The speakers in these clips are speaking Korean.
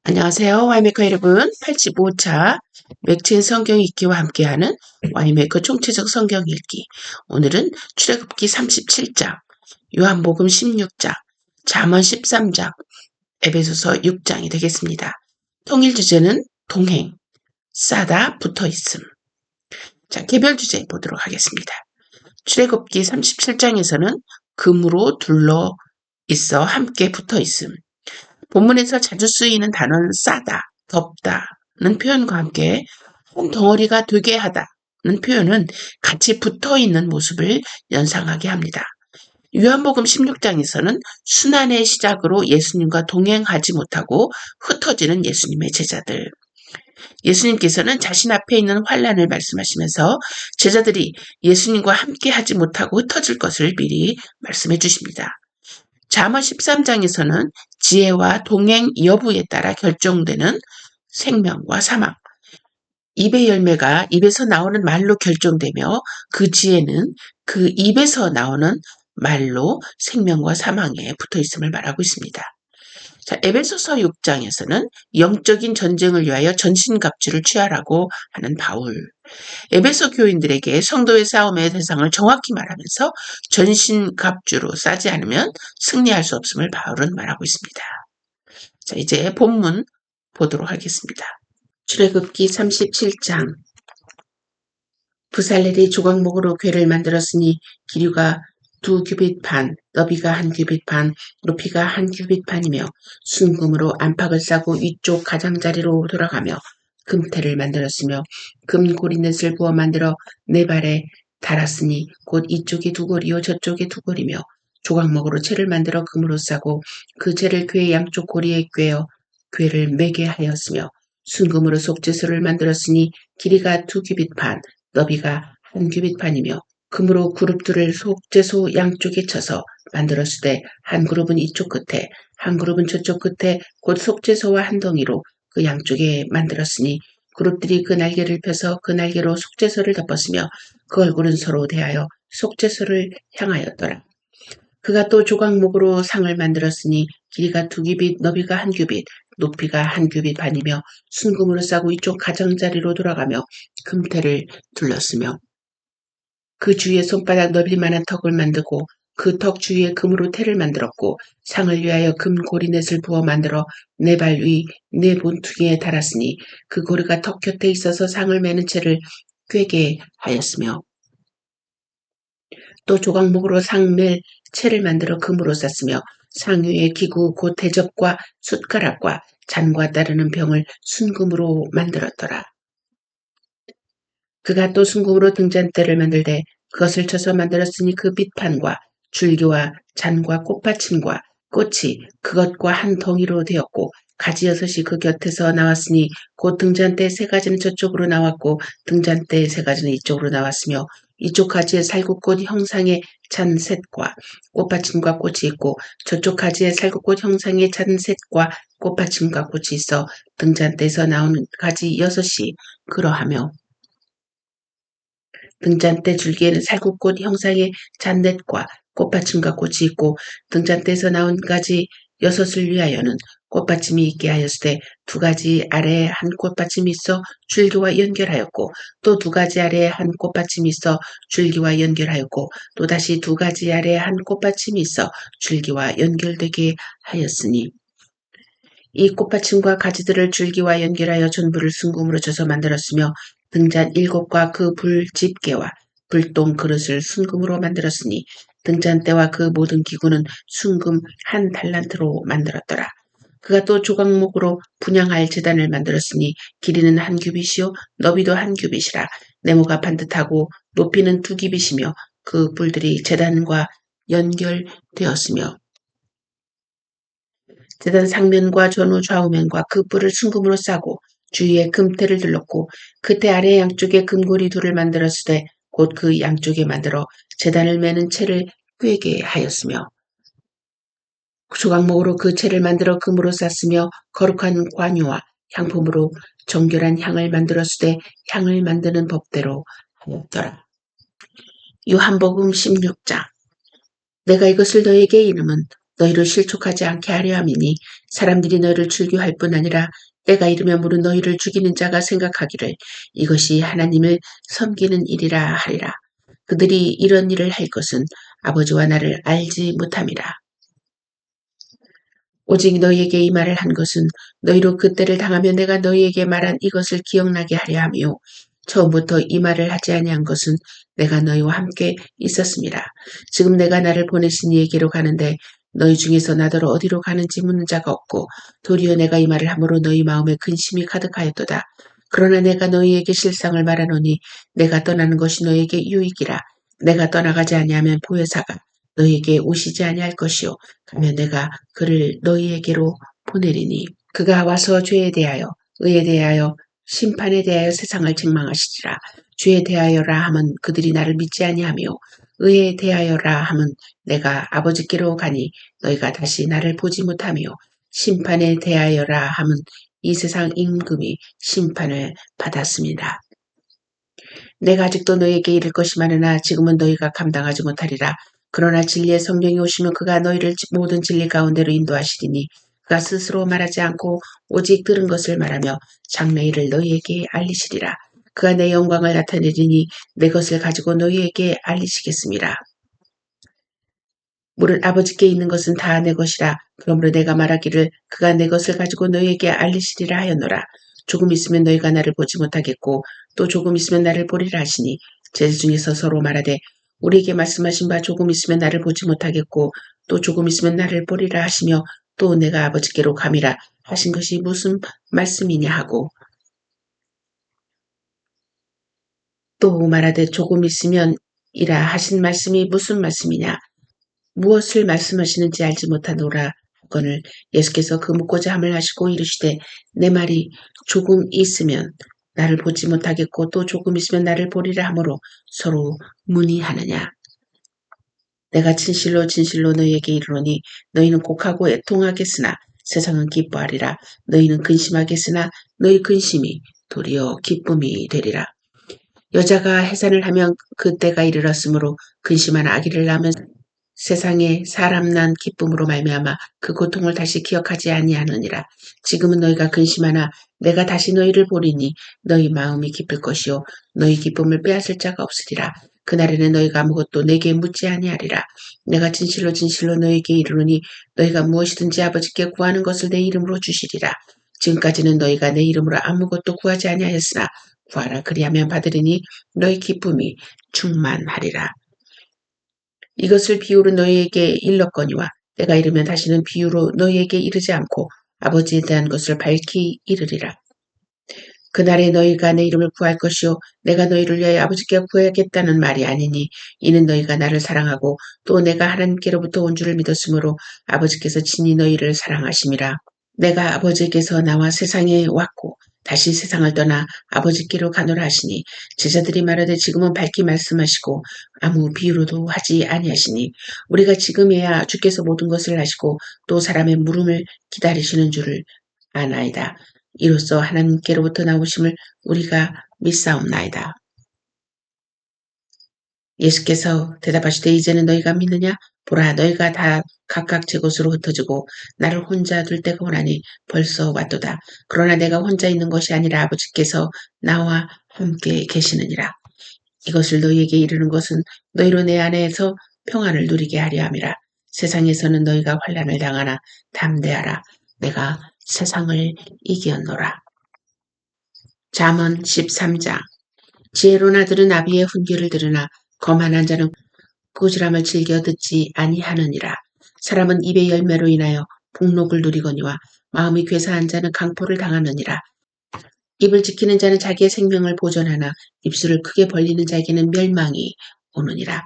안녕하세요. 와이메커 여러분. 85차 맥체인 성경 읽기와 함께하는 와이메커 총체적 성경 읽기. 오늘은 출애굽기 37장, 요한복음 16장, 잠언 13장, 에베소서 6장이 되겠습니다. 통일 주제는 동행, 싸다, 붙어있음. 자, 개별 주제 보도록 하겠습니다. 출애굽기 37장에서는 금으로 둘러 있어 함께 붙어있음. 본문에서 자주 쓰이는 단어는 싸다, 덮다는 표현과 함께 한 덩어리가 되게 하다는 표현은 같이 붙어있는 모습을 연상하게 합니다. 요한복음 16장에서는 순환의 시작으로 예수님과 동행하지 못하고 흩어지는 예수님의 제자들. 예수님께서는 자신 앞에 있는 환란을 말씀하시면서 제자들이 예수님과 함께 하지 못하고 흩어질 것을 미리 말씀해 주십니다. 잠언 13장에서는 지혜와 동행 여부에 따라 결정되는 생명과 사망, 입의 열매가 입에서 나오는 말로 결정되며 그 지혜는 그 입에서 나오는 말로 생명과 사망에 붙어있음을 말하고 있습니다. 자, 에베소서 6장에서는 영적인 전쟁을 위하여 전신갑주를 취하라고 하는 바울. 에베소 교인들에게 성도의 싸움의 대상을 정확히 말하면서 전신갑주로 싸지 않으면 승리할 수 없음을 바울은 말하고 있습니다. 자, 이제 본문 보도록 하겠습니다. 출애굽기 37장. 부살렐이 조각목으로 궤를 만들었으니 기류가 2규빗 반, 너비가 1규빗 반, 높이가 1규빗 반이며 순금으로 안팎을 싸고 위쪽 가장자리로 돌아가며 금태를 만들었으며 금고리넷을 부어 만들어 네 발에 달았으니 곧 이쪽이 2고리요 저쪽이 2고리며 조각목으로 채를 만들어 금으로 싸고 그 채를 궤의 양쪽 고리에 꿰어 궤를 매게 하였으며 순금으로 속죄소를 만들었으니 길이가 2규빗 반, 너비가 1규빗 반이며 금으로 그룹들을 속죄소 양쪽에 쳐서 만들었으되 한 그룹은 이쪽 끝에 한 그룹은 저쪽 끝에 곧 속죄소와 한 덩이로 그 양쪽에 만들었으니 그룹들이 그 날개를 펴서 그 날개로 속죄소를 덮었으며 그 얼굴은 서로 대하여 속죄소를 향하였더라. 그가 또 조각목으로 상을 만들었으니 길이가 2규빗, 너비가 1규빗, 높이가 1규빗 반이며 순금으로 싸고 이쪽 가장자리로 돌아가며 금태를 둘렀으며 그 주위에 손바닥 넓이만한 턱을 만들고 그 턱 주위에 금으로 태를 만들었고 상을 위하여 금 고리넷을 부어 만들어 네 발 위 네 본퉁이에 달았으니 그 고리가 턱 곁에 있어서 상을 매는 채를 꿰게 하였으며 또 조각목으로 상멜 채를 만들어 금으로 쌌으며 상 위에 기구 곧 대접과 숟가락과 잔과 따르는 병을 순금으로 만들었더라. 그가 또 순금으로 등잔대를 만들되 그것을 쳐서 만들었으니 그 빛판과 줄기와 잔과 꽃받침과 꽃이 그것과 한 덩이로 되었고 가지 6이 그 곁에서 나왔으니 곧 등잔대 3가지는 저쪽으로 나왔고 등잔대 3가지는 이쪽으로 나왔으며 이쪽 가지에 살구꽃 형상의 잔 셋과 꽃받침과 꽃이 있고 저쪽 가지에 살구꽃 형상의 잔 셋과 꽃받침과 꽃이 있어 등잔대에서 나온 가지 6이 그러하며 등잔대 줄기에는 살구꽃 형상의 잔넷과 꽃받침과 꽃이 있고 등잔대에서 나온 가지 6을 위하여는 꽃받침이 있게 하였으되 2가지 아래에 한 꽃받침이 있어 줄기와 연결하였고 또 2가지 아래에 한 꽃받침이 있어 줄기와 연결하였고 또다시 2가지 아래에 한 꽃받침이 있어 줄기와 연결되게 하였으니 이 꽃받침과 가지들을 줄기와 연결하여 전부를 순금으로 쳐서 만들었으며 등잔 7과 그 불 집게와 불똥 그릇을 순금으로 만들었으니 등잔대와 그 모든 기구는 순금 1달란트로 만들었더라. 그가 또 조각목으로 분향할 제단을 만들었으니 길이는 1규빗이요 너비도 1규빗이라 네모가 반듯하고 높이는 2규빗이며 그 뿔들이 제단과 연결되었으며 제단 상면과 전후 좌우면과 그 뿔을 순금으로 싸고 주위에 금태를 둘렀고 그 태 아래 양쪽에 금고리 2를 만들었으되 곧 그 양쪽에 만들어 제단을 매는 채를 꿰게 하였으며 조각목으로 그 채를 만들어 금으로 쌌으며 거룩한 관유와 향품으로 정결한 향을 만들었으되 향을 만드는 법대로 하였더라. 요한복음 16장. 내가 이것을 너에게 이름은 너희를 실족하지 않게 하려 함이니 사람들이 너희를 즐겨할 뿐 아니라 때가 이르면 무릇 너희를 죽이는 자가 생각하기를 이것이 하나님을 섬기는 일이라 하리라. 그들이 이런 일을 할 것은 아버지와 나를 알지 못함이라. 오직 너희에게 이 말을 한 것은 너희로 그때를 당하며 내가 너희에게 말한 이것을 기억나게 하려 함이요. 처음부터 이 말을 하지 아니한 것은 내가 너희와 함께 있었습니다. 지금 내가 나를 보내신 이에게로 가는데 너희 중에서 나더러 어디로 가는지 묻는 자가 없고 도리어 내가 이 말을 함으로 너희 마음에 근심이 가득하였도다. 그러나 내가 너희에게 실상을 말하노니 내가 떠나는 것이 너희에게 유익이라. 내가 떠나가지 아니하면 보혜사가 너희에게 오시지 아니할 것이요 가면 내가 그를 너희에게로 보내리니 그가 와서 죄에 대하여 의에 대하여 심판에 대하여 세상을 책망하시리라. 죄에 대하여라 함은 그들이 나를 믿지 아니하며 의에 대하여라 함은 내가 아버지께로 가니 너희가 다시 나를 보지 못하며 심판에 대하여라 함은 이 세상 임금이 심판을 받았습니다. 내가 아직도 너희에게 이를 것이 많으나 지금은 너희가 감당하지 못하리라. 그러나 진리의 성령이 오시면 그가 너희를 모든 진리 가운데로 인도하시리니 그가 스스로 말하지 않고 오직 들은 것을 말하며 장래일을 너희에게 알리시리라. 그가 내 영광을 나타내리니 내 것을 가지고 너희에게 알리시겠습니다. 물은 아버지께 있는 것은 다 내 것이라. 그러므로 내가 말하기를 그가 내 것을 가지고 너희에게 알리시리라 하였노라. 조금 있으면 너희가 나를 보지 못하겠고 또 조금 있으면 나를 보리라 하시니 제자 중에서 서로 말하되 우리에게 말씀하신 바 조금 있으면 나를 보지 못하겠고 또 조금 있으면 나를 보리라 하시며 또 내가 아버지께로 감이라 하신 것이 무슨 말씀이냐 하고 또 말하되 조금 있으면 이라 하신 말씀이 무슨 말씀이냐 무엇을 말씀하시는지 알지 못하노라 하거늘 예수께서 그 묻고자 함을 하시고 이르시되 내 말이 조금 있으면 나를 보지 못하겠고 또 조금 있으면 나를 보리라 하므로 서로 문의하느냐. 내가 진실로 진실로 너희에게 이르노니 너희는 곡하고 애통하겠으나 세상은 기뻐하리라. 너희는 근심하겠으나 너희 근심이 도리어 기쁨이 되리라. 여자가 해산을 하면 그때가 이르렀으므로 근심한 아기를 낳으면 세상에 사람 난 기쁨으로 말미암아 그 고통을 다시 기억하지 아니하느니라. 지금은 너희가 근심하나 내가 다시 너희를 보리니 너희 마음이 기쁠 것이요 너희 기쁨을 빼앗을 자가 없으리라. 그날에는 너희가 아무것도 내게 묻지 아니하리라. 내가 진실로 진실로 너희에게 이르노니 너희가 무엇이든지 아버지께 구하는 것을 내 이름으로 주시리라. 지금까지는 너희가 내 이름으로 아무것도 구하지 아니하였으나 구하라 그리하면 받으리니 너희 기쁨이 충만하리라. 이것을 비유로 너희에게 일렀거니와 때가 이르면 다시는 비유로 너희에게 이르지 않고 아버지에 대한 것을 밝히 이르리라. 그날에 너희가 내 이름을 구할 것이요 내가 너희를 위하여 아버지께 구하겠다는 말이 아니니 이는 너희가 나를 사랑하고 또 내가 하나님께로부터 온 줄을 믿었으므로 아버지께서 친히 너희를 사랑하심이라. 내가 아버지께서 나와 세상에 왔고 다시 세상을 떠나 아버지께로 가노라 하시니 제자들이 말하되 지금은 밝히 말씀하시고 아무 비유로도 하지 아니하시니 우리가 지금에야 주께서 모든 것을 하시고 또 사람의 물음을 기다리시는 줄을 아나이다. 이로써 하나님께로부터 나오심을 우리가 믿사옵나이다. 예수께서 대답하시되 이제는 너희가 믿느냐? 보라 너희가 다 각각 제 곳으로 흩어지고 나를 혼자 둘 때가 오나니 벌써 왔도다. 그러나 내가 혼자 있는 것이 아니라 아버지께서 나와 함께 계시느니라. 이것을 너희에게 이르는 것은 너희로 내 안에서 평안을 누리게 하려 함이라. 세상에서는 너희가 환난을 당하나 담대하라. 내가 세상을 이겼노라. 잠언 13장 지혜로운 아들은 아비의 훈계를 들으나 거만한 자는 꾸지람을 즐겨 듣지 아니하느니라. 사람은 입의 열매로 인하여 복록을 누리거니와 마음이 괴사한 자는 강포를 당하느니라. 입을 지키는 자는 자기의 생명을 보존하나 입술을 크게 벌리는 자에게는 멸망이 오느니라.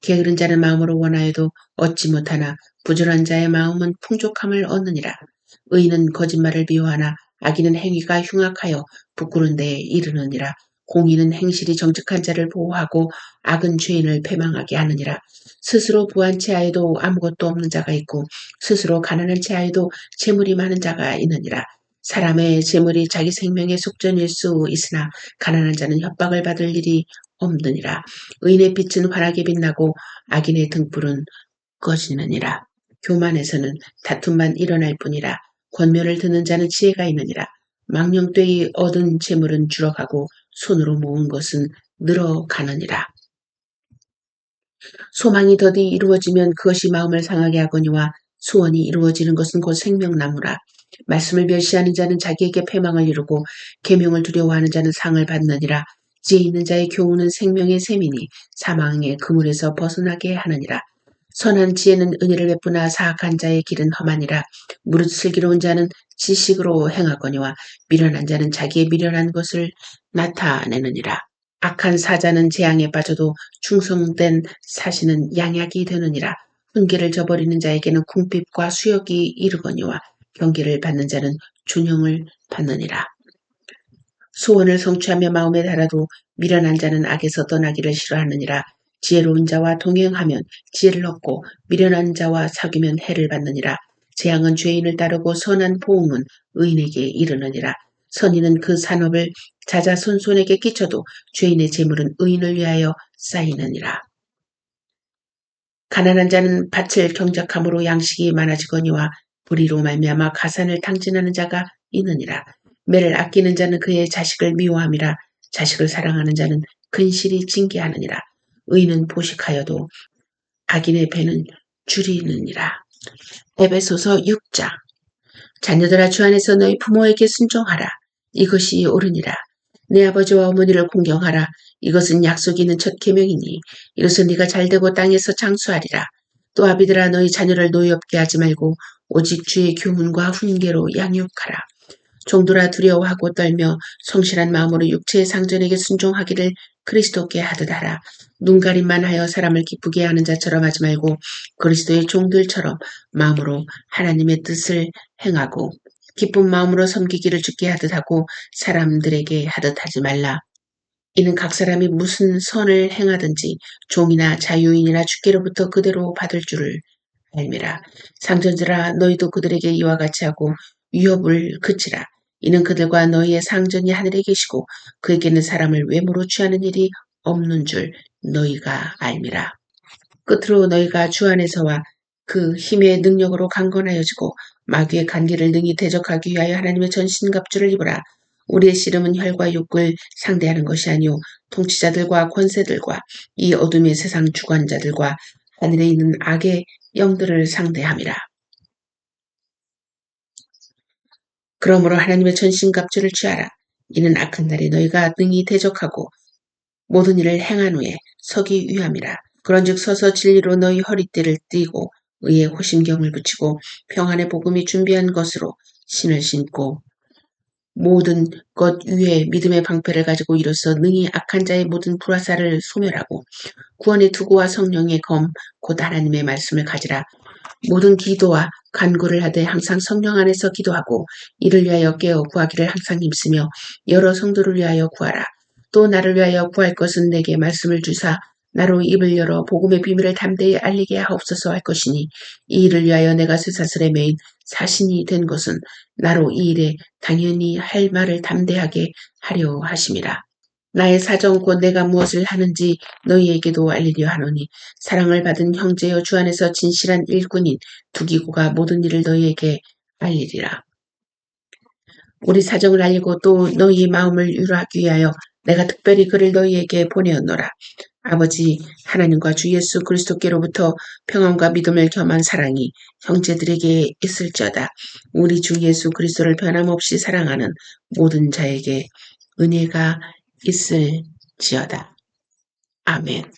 게으른 자는 마음으로 원하여도 얻지 못하나 부지런한 자의 마음은 풍족함을 얻느니라. 의인은 거짓말을 미워하나 악인은 행위가 흉악하여 부끄러운 데에 이르느니라. 공의는 행실이 정직한 자를 보호하고 악은 죄인을 패망하게 하느니라. 스스로 부한 채하여도 아무것도 없는 자가 있고 스스로 가난한 채하여도 재물이 많은 자가 있느니라. 사람의 재물이 자기 생명의 속전일 수 있으나 가난한 자는 협박을 받을 일이 없느니라. 의인의 빛은 환하게 빛나고 악인의 등불은 꺼지느니라. 교만에서는 다툼만 일어날 뿐이라. 권면을 듣는 자는 지혜가 있느니라. 망령되이 얻은 재물은 줄어가고 손으로 모은 것은 늘어가느니라. 소망이 더디 이루어지면 그것이 마음을 상하게 하거니와 소원이 이루어지는 것은 곧 생명나무라. 말씀을 멸시하는 자는 자기에게 패망을 이루고 계명을 두려워하는 자는 상을 받느니라. 지혜 있는 자의 교훈은 생명의 셈이니 사망의 그물에서 벗어나게 하느니라. 선한 지혜는 은혜를 베푸나 사악한 자의 길은 험하니라. 무릇 슬기로운 자는 지식으로 행하거니와 미련한 자는 자기의 미련한 것을 나타내느니라. 악한 사자는 재앙에 빠져도 충성된 사신은 양약이 되느니라. 훈계를 저버리는 자에게는 궁핍과 수욕이 이르거니와 경계를 받는 자는 존영을 받느니라. 소원을 성취하며 마음에 달아도 미련한 자는 악에서 떠나기를 싫어하느니라. 지혜로운 자와 동행하면 지혜를 얻고 미련한 자와 사귀면 해를 받느니라. 재앙은 죄인을 따르고 선한 보응은 의인에게 이르느니라. 선인은 그 산업을 자자손손에게 끼쳐도 죄인의 재물은 의인을 위하여 쌓이느니라. 가난한 자는 밭을 경작함으로 양식이 많아지거니와 불의로 말미암아 가산을 탕진하는 자가 있느니라. 매를 아끼는 자는 그의 자식을 미워함이라. 자식을 사랑하는 자는 근실이 징계하느니라. 의인은 보식하여도 악인의 배는 줄이느니라. 에베소서 6장. 자녀들아 주 안에서 너희 부모에게 순종하라. 이것이 옳으니라. 내 아버지와 어머니를 공경하라. 이것은 약속이 있는 첫 계명이니 이것은 네가 잘되고 땅에서 장수하리라. 또 아비들아 너희 자녀를 노예 없게 하지 말고 오직 주의 교훈과 훈계로 양육하라. 종들아 두려워하고 떨며 성실한 마음으로 육체의 상전에게 순종하기를 그리스도께 하듯 하라. 눈가림만 하여 사람을 기쁘게 하는 자처럼 하지 말고 그리스도의 종들처럼 마음으로 하나님의 뜻을 행하고 기쁜 마음으로 섬기기를 주께 하듯 하고 사람들에게 하듯 하지 말라. 이는 각 사람이 무슨 선을 행하든지 종이나 자유인이나 주께로부터 그대로 받을 줄을 알미라. 상전들아 너희도 그들에게 이와 같이 하고 위협을 그치라. 이는 그들과 너희의 상전이 하늘에 계시고 그에게는 사람을 외모로 취하는 일이 없는 줄 너희가 알미라. 끝으로 너희가 주 안에서와 그 힘의 능력으로 강건하여지고 마귀의 간기를 능히 대적하기 위하여 하나님의 전신갑주를 입으라. 우리의 씨름은 혈과 육을 상대하는 것이 아니요 통치자들과 권세들과 이 어둠의 세상 주관자들과 하늘에 있는 악의 영들을 상대함이라. 그러므로 하나님의 전신갑주를 취하라. 이는 악한 날에 너희가 능히 대적하고 모든 일을 행한 후에 서기 위함이라. 그런즉 서서 진리로 너희 허리띠를 띠고 의의 호심경을 붙이고 평안의 복음이 준비한 것으로 신을 신고 모든 것 위에 믿음의 방패를 가지고 이로써 능히 악한 자의 모든 불화살을 소멸하고 구원의 투구와 성령의 검 곧 하나님의 말씀을 가지라. 모든 기도와 간구를 하되 항상 성령 안에서 기도하고 이를 위하여 깨어 구하기를 항상 힘쓰며 여러 성도를 위하여 구하라. 또 나를 위하여 구할 것은 내게 말씀을 주사 나로 입을 열어 복음의 비밀을 담대히 알리게 하옵소서 할 것이니 이 일을 위하여 내가 쇠사슬에 매인 사신이 된 것은 나로 이 일에 당연히 할 말을 담대하게 하려 하심이라. 나의 사정 곧 내가 무엇을 하는지 너희에게도 알리려 하노니 사랑을 받은 형제여 주 안에서 진실한 일꾼인 두기고가 모든 일을 너희에게 알리리라. 우리 사정을 알리고 또 너희의 마음을 위로하기 위하여 내가 특별히 그를 너희에게 보내었노라. 아버지 하나님과 주 예수 그리스도께로부터 평안과 믿음을 겸한 사랑이 형제들에게 있을지어다. 우리 주 예수 그리스도를 변함없이 사랑하는 모든 자에게 은혜가 있을지어다. 아멘.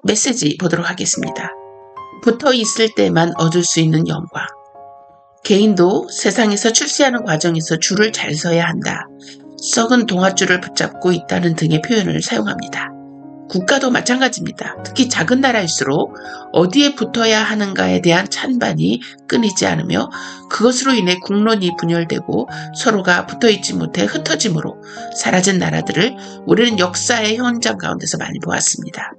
메시지 보도록 하겠습니다. 붙어 있을 때만 얻을 수 있는 영광. 개인도 세상에서 출세하는 과정에서 줄을 잘 서야 한다. 썩은 동아줄을 붙잡고 있다는 등의 표현을 사용합니다. 국가도 마찬가지입니다. 특히 작은 나라일수록 어디에 붙어야 하는가에 대한 찬반이 끊이지 않으며 그것으로 인해 국론이 분열되고 서로가 붙어있지 못해 흩어짐으로 사라진 나라들을 우리는 역사의 현장 가운데서 많이 보았습니다.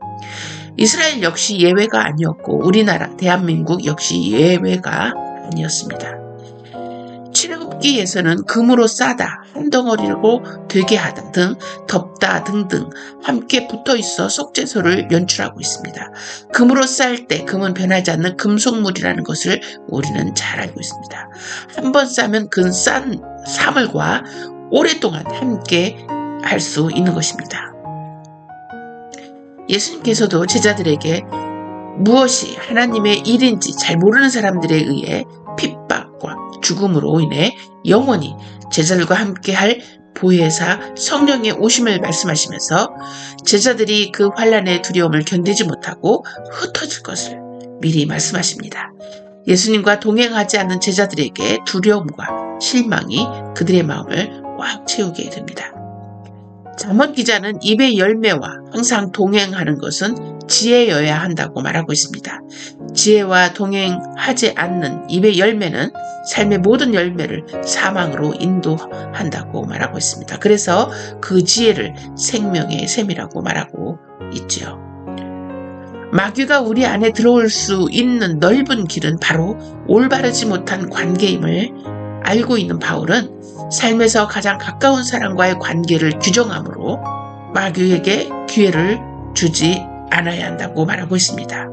이스라엘 역시 예외가 아니었고 우리나라 대한민국 역시 예외가 아니었습니다. 출애굽기에서는 금으로 싸다, 한 덩어리로 되게 하다 등 덮다 등등 함께 붙어있어 속죄소를 연출하고 있습니다. 금으로 쌀 때 금은 변하지 않는 금속물이라는 것을 우리는 잘 알고 있습니다. 한 번 싸면 그 싼 사물과 오랫동안 함께 할 수 있는 것입니다. 예수님께서도 제자들에게 무엇이 하나님의 일인지 잘 모르는 사람들에 의해 핍박과 죽음으로 인해 영원히 제자들과 함께할 보혜사 성령의 오심을 말씀하시면서 제자들이 그 환난의 두려움을 견디지 못하고 흩어질 것을 미리 말씀하십니다. 예수님과 동행하지 않는 제자들에게 두려움과 실망이 그들의 마음을 꽉 채우게 됩니다. 잠언 기자는 입의 열매와 항상 동행하는 것은 지혜여야 한다고 말하고 있습니다. 지혜와 동행하지 않는 입의 열매는 삶의 모든 열매를 사망으로 인도한다고 말하고 있습니다. 그래서 그 지혜를 생명의 샘이라고 말하고 있지요. 마귀가 우리 안에 들어올 수 있는 넓은 길은 바로 올바르지 못한 관계임을 알고 있는 바울은 삶에서 가장 가까운 사람과의 관계를 규정함으로 마귀에게 기회를 주지 않아야 한다고 말하고 있습니다.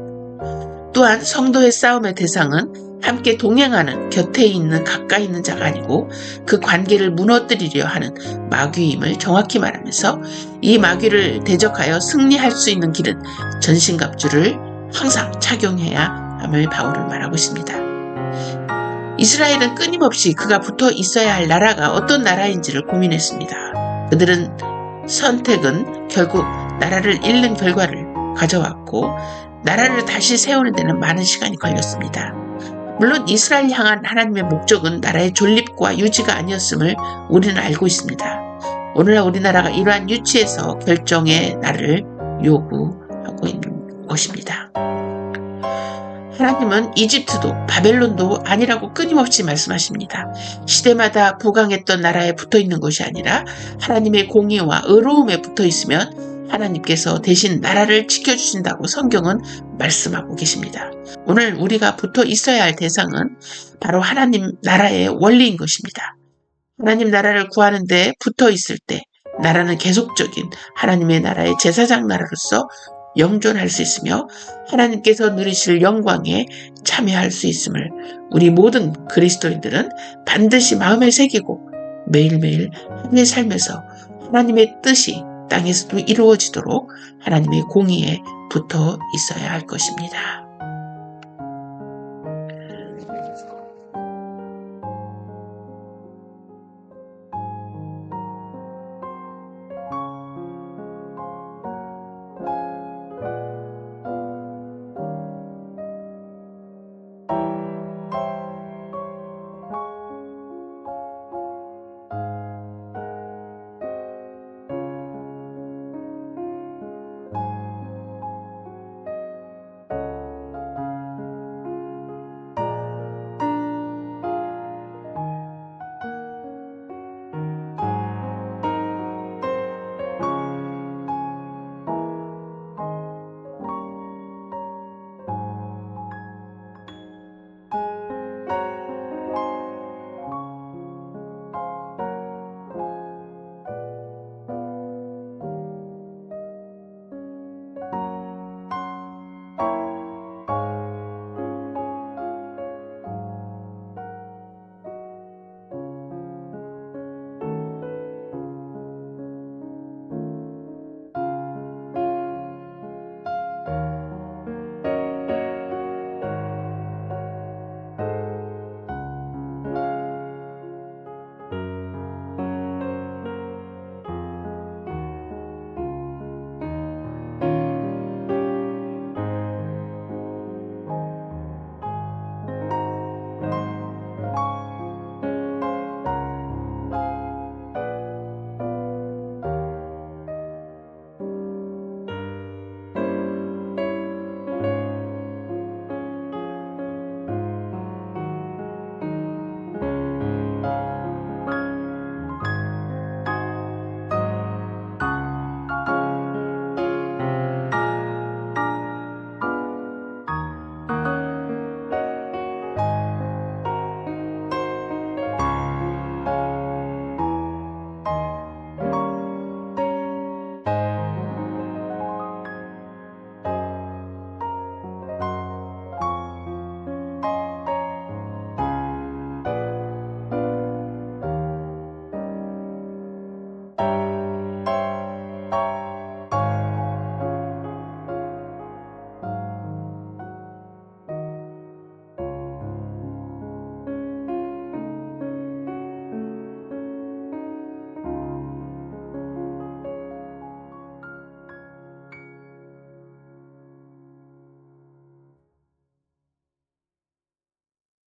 또한 성도의 싸움의 대상은 함께 동행하는 곁에 있는 가까이 있는 자가 아니고 그 관계를 무너뜨리려 하는 마귀임을 정확히 말하면서 이 마귀를 대적하여 승리할 수 있는 길은 전신갑주를 항상 착용해야 함을 바울은 말하고 있습니다. 이스라엘은 끊임없이 그가 붙어 있어야 할 나라가 어떤 나라인지를 고민했습니다. 그들은 선택은 결국 나라를 잃는 결과를 가져왔고 나라를 다시 세우는 데는 많은 시간이 걸렸습니다. 물론 이스라엘 향한 하나님의 목적은 나라의 존립과 유지가 아니었음을 우리는 알고 있습니다. 오늘날 우리나라가 이러한 유치에서 결정의 날을 요구하고 있는 것입니다. 하나님은 이집트도 바벨론도 아니라고 끊임없이 말씀하십니다. 시대마다 부강했던 나라에 붙어있는 것이 아니라 하나님의 공의와 의로움에 붙어있으면 하나님께서 대신 나라를 지켜주신다고 성경은 말씀하고 계십니다. 오늘 우리가 붙어 있어야 할 대상은 바로 하나님 나라의 원리인 것입니다. 하나님 나라를 구하는 데 붙어 있을 때 나라는 계속적인 하나님의 나라의 제사장 나라로서 영존할 수 있으며 하나님께서 누리실 영광에 참여할 수 있음을 우리 모든 그리스도인들은 반드시 마음에 새기고 매일매일 하루의 삶에서 하나님의 뜻이 땅에서도 이루어지도록 하나님의 공의에 붙어 있어야 할 것입니다.